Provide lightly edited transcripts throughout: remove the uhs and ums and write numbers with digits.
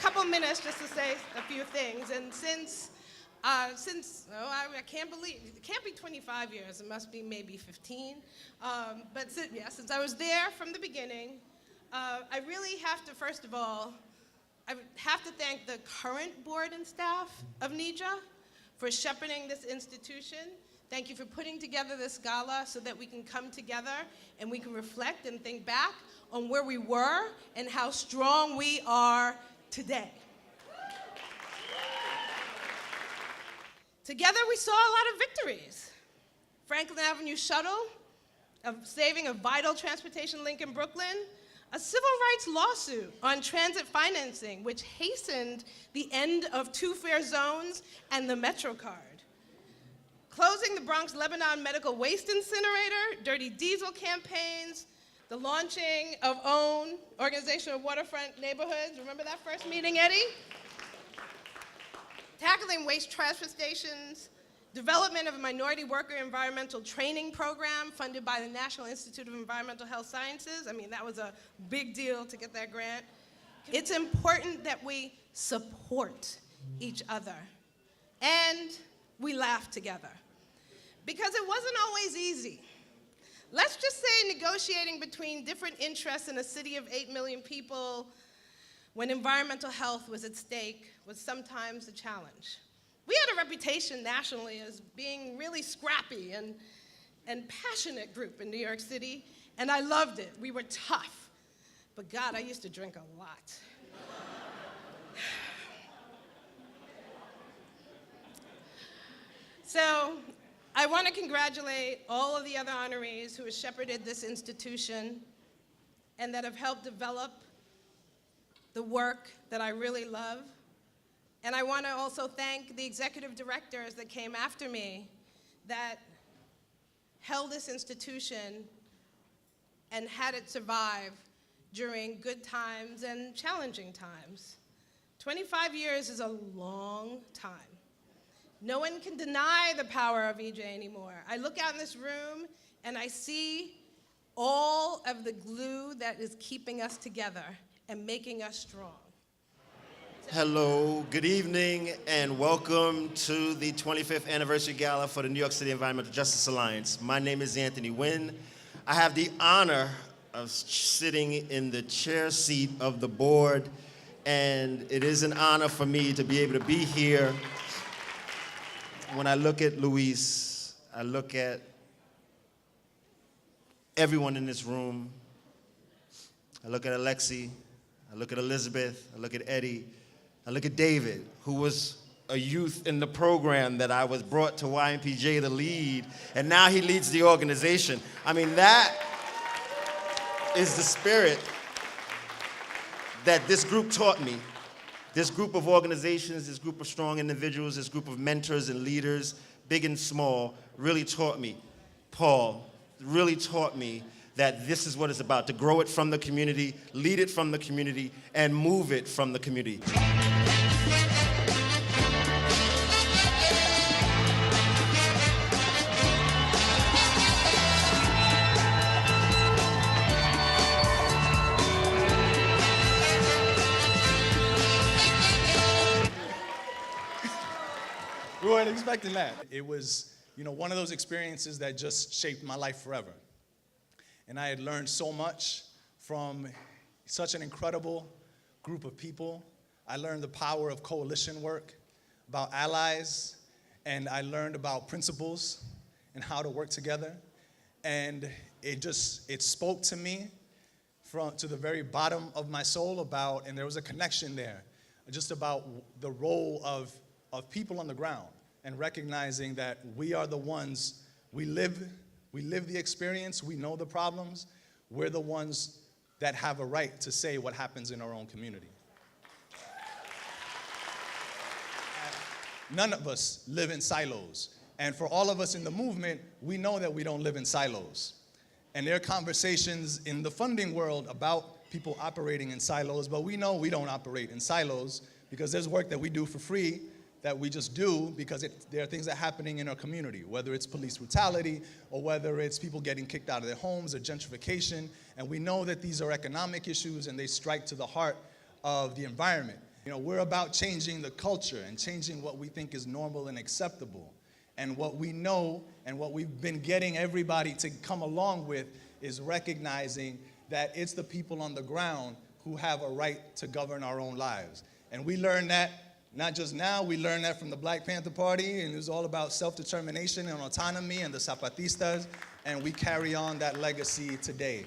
couple minutes just to say a few things. And since I can't believe, it can't be 25 years, it must be maybe 15. Since I was there from the beginning, I really have to, first of all, I have to thank the current board and staff of NYC-EJA for shepherding this institution. Thank you for putting together this gala so that we can come together and we can reflect and think back on where we were and how strong we are today. Together we saw a lot of victories. Franklin Avenue shuttle, saving a vital transportation link in Brooklyn, a civil rights lawsuit on transit financing, which hastened the end of two-fare zones and the MetroCard. Closing the Bronx Lebanon Medical Waste Incinerator, dirty diesel campaigns, the launching of OWN, Organization of Waterfront Neighborhoods. Remember that first meeting, Eddie? Tackling waste transfer stations, development of a minority worker environmental training program funded by the National Institute of Environmental Health Sciences. I mean, that was a big deal to get that grant. It's important that we support each other and we laugh together, because it wasn't always easy. Let's just say negotiating between different interests in a city of 8 million people when environmental health was at stake was sometimes a challenge. We had a reputation nationally as being really scrappy and passionate group in New York City, and I loved it. We were tough, but God, I used to drink a lot. So I want to congratulate all of the other honorees who have shepherded this institution and that have helped develop the work that I really love. And I want to also thank the executive directors that came after me that held this institution and had it survive during good times and challenging times. 25 years is a long time. No one can deny the power of EJ anymore. I look out in this room and I see all of the glue that is keeping us together and making us strong. Hello, good evening, and welcome to the 25th Anniversary Gala for the New York City Environmental Justice Alliance. My name is Anthony Wynn. I have the honor of sitting in the chair seat of the board, and it is an honor for me to be able to be here. When I look at Luis, I look at everyone in this room. I look at Alexie, I look at Elizabeth, I look at Eddie, I look at David, who was a youth in the program that I was brought to YMPJ to lead, and now he leads the organization. I mean, that is the spirit that this group taught me. This group of organizations, this group of strong individuals, this group of mentors and leaders, big and small, really taught me, Paul, really taught me that this is what it's about, to grow it from the community, lead it from the community, and move it from the community. We weren't expecting that. It was, one of those experiences that just shaped my life forever. And I had learned so much from such an incredible group of people. I learned the power of coalition work, about allies, and I learned about principles and how to work together. And it spoke to me to the very bottom of my soul and there was a connection there, just about the role of people on the ground and recognizing that we are the ones, we live the experience, we know the problems, we're the ones that have a right to say what happens in our own community. None of us live in silos. And for all of us in the movement, we know that we don't live in silos. And there are conversations in the funding world about people operating in silos, but we know we don't operate in silos because there's work that we do for free that we just do because there are things that are happening in our community, whether it's police brutality or whether it's people getting kicked out of their homes or gentrification. And we know that these are economic issues and they strike to the heart of the environment. You know, we're about changing the culture and changing what we think is normal and acceptable. And what we know and what we've been getting everybody to come along with is recognizing that it's the people on the ground who have a right to govern our own lives. And we learned that not just now, we learned that from the Black Panther Party, and it was all about self-determination and autonomy and the Zapatistas, and we carry on that legacy today.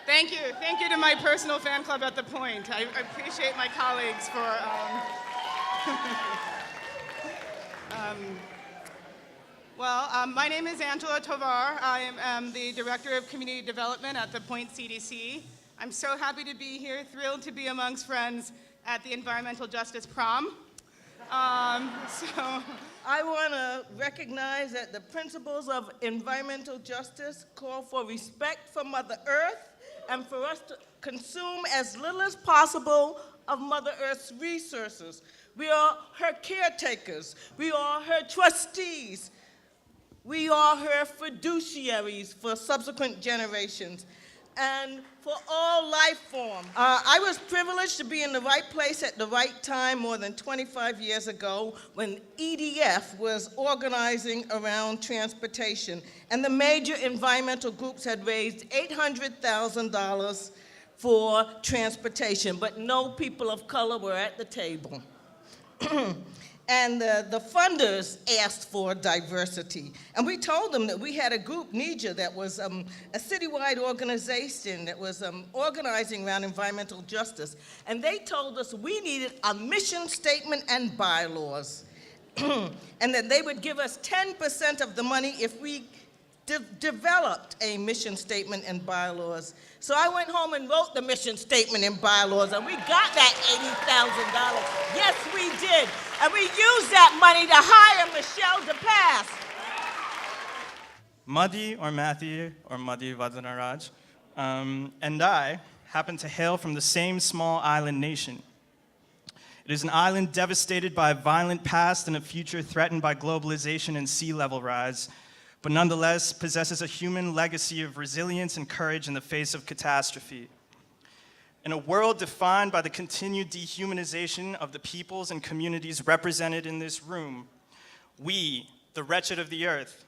Thank you. Thank you to my personal fan club at The Point. I appreciate my colleagues for, my name is Angela Tovar. I am the Director of Community Development at The Point CDC. I'm so happy to be here, thrilled to be amongst friends at the Environmental Justice Prom. I want to recognize that the principles of environmental justice call for respect for Mother Earth and for us to consume as little as possible of Mother Earth's resources. We are her caretakers. We are her trustees. We are her fiduciaries for subsequent generations and for all life forms. I was privileged to be in the right place at the right time more than 25 years ago when EDF was organizing around transportation, and the major environmental groups had raised $800,000 for transportation, but no people of color were at the table. And the funders asked for diversity. And we told them that we had a group, NYC-EJA, that was a citywide organization that was organizing around environmental justice. And they told us we needed a mission statement and bylaws. And that they would give us 10% of the money if we developed a mission statement and bylaws. So I went home and wrote the mission statement and bylaws, and we got that $80,000. Yes, we did. And we used that money to hire Michelle DePass. Mathy Vadhanaraj, and I happen to hail from the same small island nation. It is an island devastated by a violent past and a future threatened by globalization and sea level rise, but nonetheless possesses a human legacy of resilience and courage in the face of catastrophe. In a world defined by the continued dehumanization of the peoples and communities represented in this room, we, the wretched of the earth,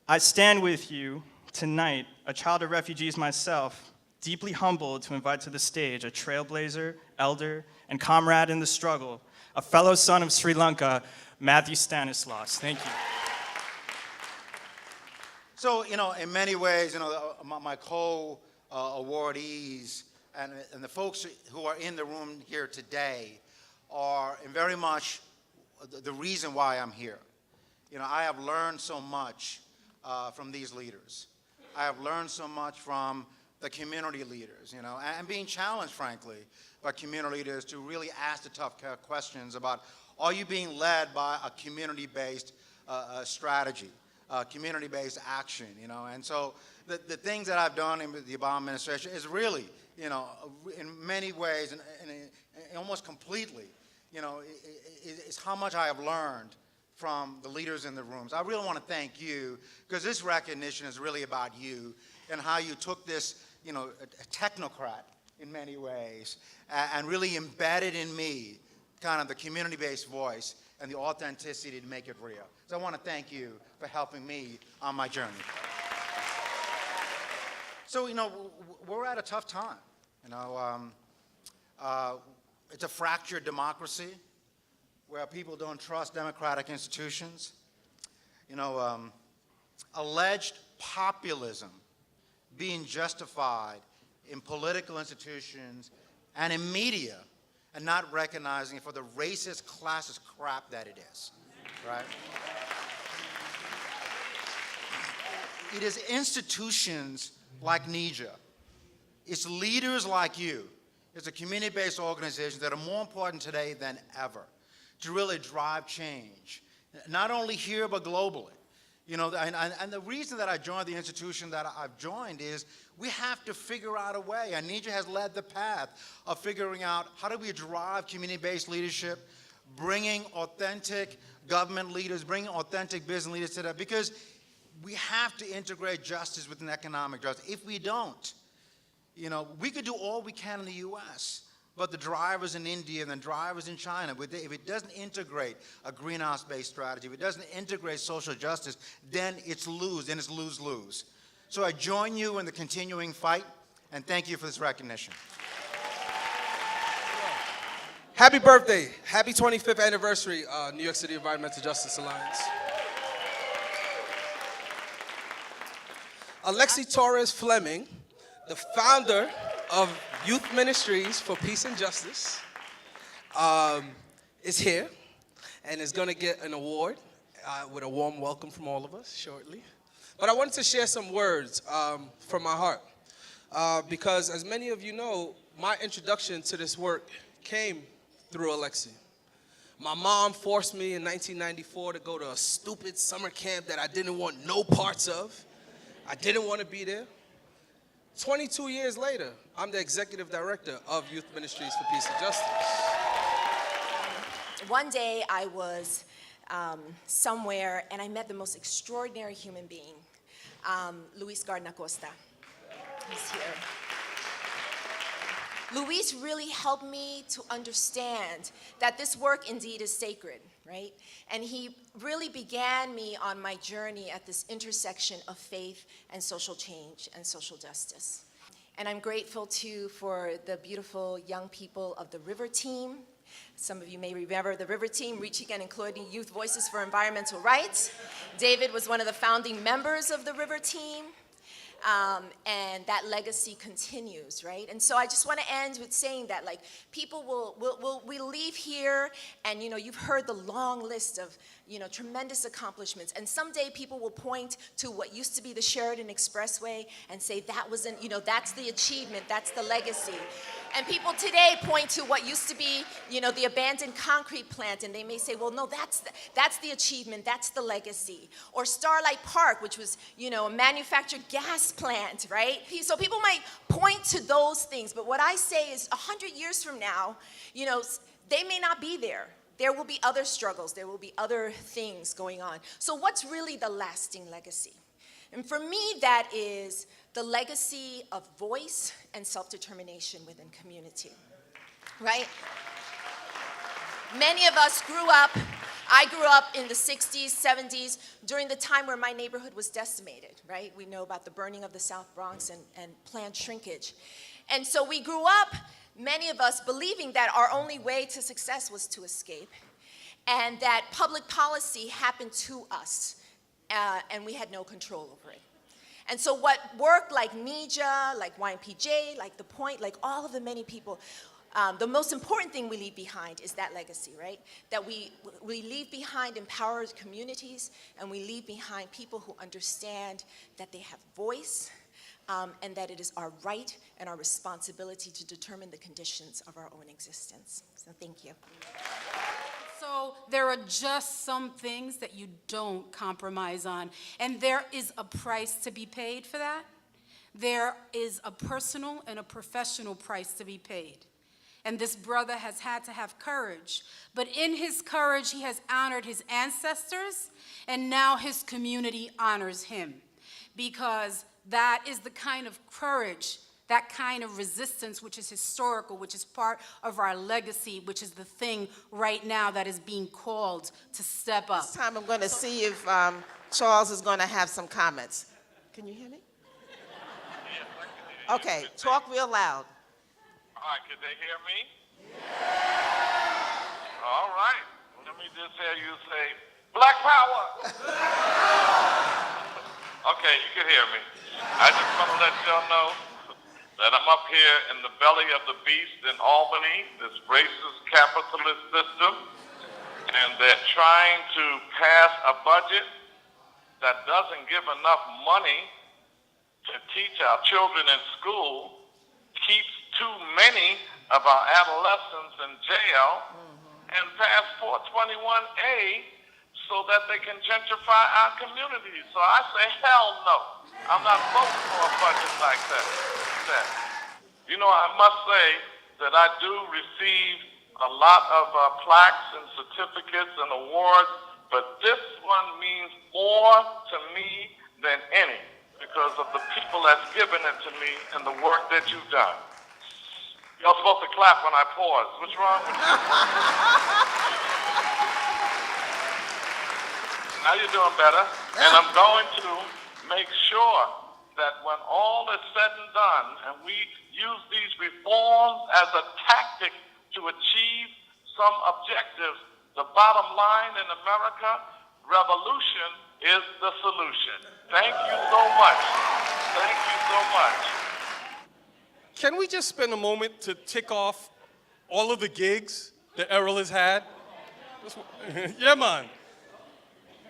I stand with you tonight, a child of refugees myself, deeply humbled to invite to the stage a trailblazer, elder, and comrade in the struggle, a fellow son of Sri Lanka, Mathy Stanislaus. Thank you. So, in many ways, my co-awardees and the folks who are in the room here today are very much the reason why I'm here. I have learned so much from these leaders. I have learned so much from the community leaders, and being challenged, frankly, by community leaders to really ask the tough questions about, are you being led by a community-based strategy? Community-based action, and so the things that I've done in the Obama administration is really, in many ways and almost completely, is how much I have learned from the leaders in the rooms. I really want to thank you, because this recognition is really about you and how you took this, a technocrat in many ways, and really embedded in me kind of the community-based voice and the authenticity to make it real. So I want to thank you for helping me on my journey. So, we're at a tough time. It's a fractured democracy where people don't trust democratic institutions. Alleged populism being justified in political institutions and in media, and not recognizing it for the racist, classist crap that it is, right? It is institutions like NYC-EJA, it's leaders like you, it's a community-based organization that are more important today than ever to really drive change, not only here but globally. And the reason that I joined the institution that I've joined is we have to figure out a way, and NYC-EJA has led the path of figuring out how do we drive community-based leadership, bringing authentic government leaders, bringing authentic business leaders to that, because we have to integrate justice within economic justice. If we don't, we could do all we can in the U.S., but the drivers in India and the drivers in China, if it doesn't integrate a greenhouse-based strategy, if it doesn't integrate social justice, then it's lose-lose. So I join you in the continuing fight, and thank you for this recognition. Happy birthday. Happy 25th anniversary, New York City Environmental Justice Alliance. Alexie Torres-Fleming, the founder of Youth Ministries for Peace and Justice, is here and is going to get an award with a warm welcome from all of us shortly. But I wanted to share some words from my heart because, as many of you know, my introduction to this work came through Alexie. My mom forced me in 1994 to go to a stupid summer camp that I didn't want no parts of. I didn't want to be there. 22 years later, I'm the executive director of Youth Ministries for Peace and Justice. One day I was somewhere and I met the most extraordinary human being, Luis Garden-Acosta. He's here. Luis really helped me to understand that this work indeed is sacred, right? And he really began me on my journey at this intersection of faith and social change and social justice. And I'm grateful too for the beautiful young people of the River Team. Some of you may remember the River Team, reaching and including youth voices for environmental rights. David was one of the founding members of the River Team. And that legacy continues, right? And so I just want to end with saying that, like, people we leave here, and, you've heard the long list of, tremendous accomplishments. And someday people will point to what used to be the Sheridan Expressway and say that was that's the achievement, that's the legacy. And people today point to what used to be, the abandoned concrete plant, and they may say, well, no, that's the achievement, that's the legacy. Or Starlight Park, which was, a manufactured gas plant, right? So people might point to those things, but what I say is 100 years from now, they may not be there. There will be other struggles, there will be other things going on. So what's really the lasting legacy? And for me, that is the legacy of voice and self-determination within community, right? Many of us I grew up in the 60s, 70s, during the time where my neighborhood was decimated, right? We know about the burning of the South Bronx and planned shrinkage. And so we grew up, many of us, believing that our only way to success was to escape, and that public policy happened to us, and we had no control over it. And so what work like NYC-EJA, like YMPJ, like The Point, like all of the many people, the most important thing we leave behind is that legacy, right? That we leave behind empowered communities, and we leave behind people who understand that they have voice, and that it is our right and our responsibility to determine the conditions of our own existence. So thank you. So there are just some things that you don't compromise on, and there is a price to be paid for that. There is a personal and a professional price to be paid. And this brother has had to have courage. But in his courage, he has honored his ancestors, and now his community honors him. Because that is the kind of courage, that kind of resistance, which is historical, which is part of our legacy, which is the thing right now that is being called to step up. This time I'm going to see if Charles is going to have some comments. Can you hear me? Okay, talk real loud. All right, can they hear me? Yeah. All right. Let me just hear you say, Black Power. Okay, you can hear me. I just want to let y'all know that I'm up here in the belly of the beast in Albany, this racist capitalist system, and they're trying to pass a budget that doesn't give enough money to teach our children in school, keeps too many of our adolescents in jail, and pass 421A so that they can gentrify our communities. So I say, hell no. I'm not voting for a budget like that. I must say that I do receive a lot of plaques and certificates and awards, but this one means more to me than any because of the people that's given it to me and the work that you've done. Y'all supposed to clap when I pause. What's wrong with you? Now you're doing better. And I'm going to make sure that when all is said and done, and we use these reforms as a tactic to achieve some objectives, the bottom line in America, revolution is the solution. Thank you so much. Thank you so much. Can we just spend a moment to tick off all of the gigs that Errol has had? Yeah, man.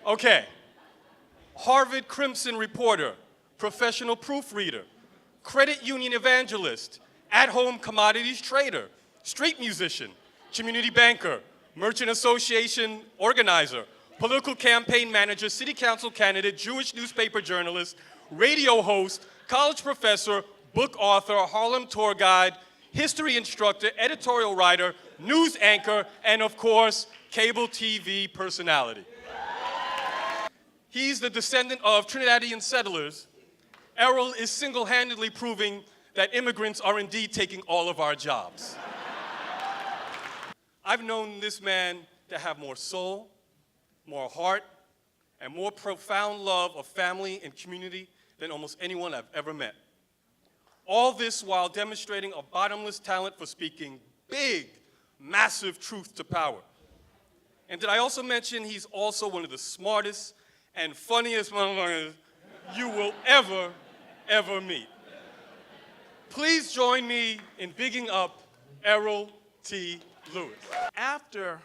Okay. Harvard Crimson reporter, professional proofreader, credit union evangelist, at-home commodities trader, street musician, community banker, merchant association organizer, political campaign manager, city council candidate, Jewish newspaper journalist, radio host, college professor, book author, Harlem tour guide, history instructor, editorial writer, news anchor, and of course, cable TV personality. He's the descendant of Trinidadian settlers. Errol is single-handedly proving that immigrants are indeed taking all of our jobs. I've known this man to have more soul, more heart, and more profound love of family and community than almost anyone I've ever met. All this while demonstrating a bottomless talent for speaking big, massive truth to power. And did I also mention he's also one of the smartest and funniest motherfuckers you will ever meet. Please join me in bigging up Errol T. Louis. After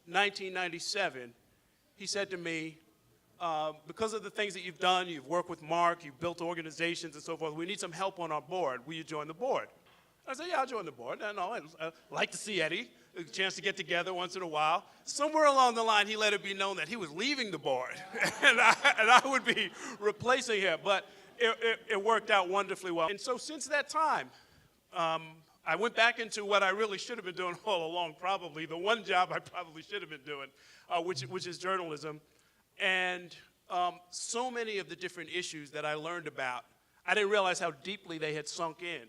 1997, he said to me, because of the things that you've done, you've worked with Mark, you've built organizations and so forth, we need some help on our board. Will you join the board? I said, yeah, I'll join the board. I know, I'd like to see Eddie, a chance to get together once in a while. Somewhere along the line, he let it be known that he was leaving the board, and I would be replacing him, but it worked out wonderfully well. And so since that time, I went back into what I really should have been doing all along, probably, the one job I probably should have been doing, which is journalism. And so many of the different issues that I learned about, I didn't realize how deeply they had sunk in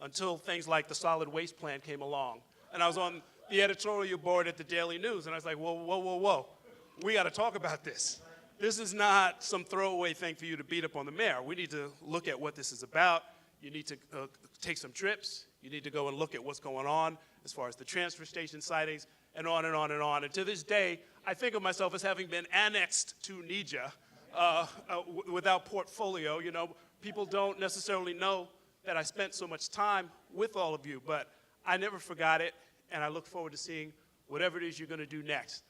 until things like the solid waste plan came along. And I was on the editorial board at the Daily News, and I was like, whoa, whoa, whoa, whoa. We got to talk about this. This is not some throwaway thing for you to beat up on the mayor. We need to look at what this is about. You need to take some trips. You need to go and look at what's going on as far as the transfer station sightings, and on and on and on. And to this day, I think of myself as having been annexed to NYC-EJA without portfolio. You know, people don't necessarily know that I spent so much time with all of you, but I never forgot it, and I look forward to seeing whatever it is you're going to do next.